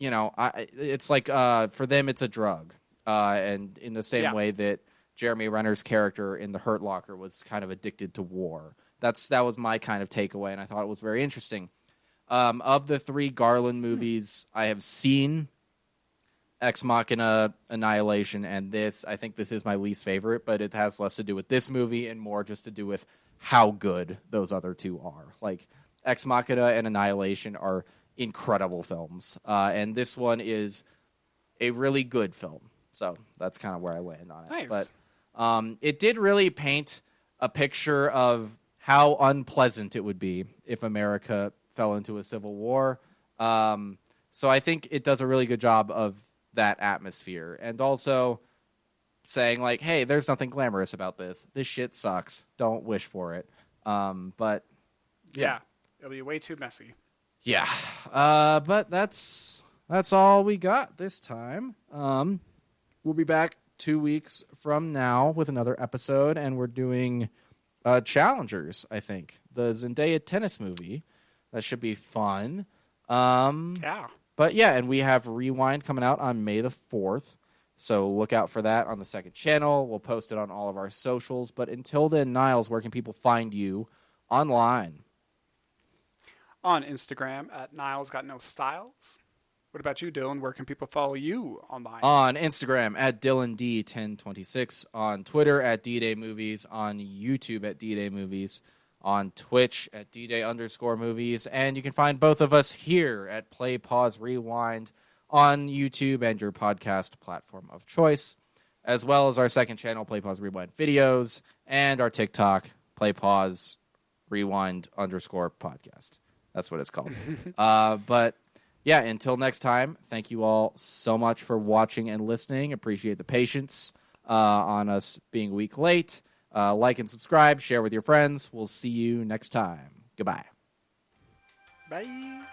it's like for them it's a drug, and in the same way that Jeremy Renner's character in The Hurt Locker was kind of addicted to war. That was my kind of takeaway, and I thought it was very interesting. Of the 3 Garland movies I have seen, Ex Machina, Annihilation, and this, I think this is my least favorite, but it has less to do with this movie and more just to do with how good those other 2 are. Like, Ex Machina and Annihilation are incredible films, and this one is a really good film. So that's kind of where I land on it. Nice. But it did really paint a picture of how unpleasant it would be if America fell into a civil war. So I think it does a really good job of that atmosphere, and also saying like, hey, there's nothing glamorous about this. This shit sucks. Don't wish for it. But yeah, it'll be way too messy. yeah. But that's all we got this time. We'll be back 2 weeks from now with another episode, and we're doing Challengers, I think. The Zendaya tennis movie. That should be fun. Yeah. But yeah, and we have Rewind coming out on May the 4th. So look out for that on the second channel. We'll post it on all of our socials. But until then, Niles, where can people find you online? On Instagram at Niles Got No Styles. What about you, Dylan? Where can people follow you online? On Instagram at DylanD1026. On Twitter at D-Day Movies. On YouTube at D-Day Movies. On Twitch at D-Day_movies. And you can find both of us here at Play, Pause, Rewind on YouTube and your podcast platform of choice, as well as our second channel, Play, Pause, Rewind Videos, and our TikTok, Play, Pause, Rewind_podcast. That's what it's called. But yeah, until next time, thank you all so much for watching and listening. Appreciate the patience on us being a week late. Like and subscribe, share with your friends. We'll see you next time. Goodbye. Bye.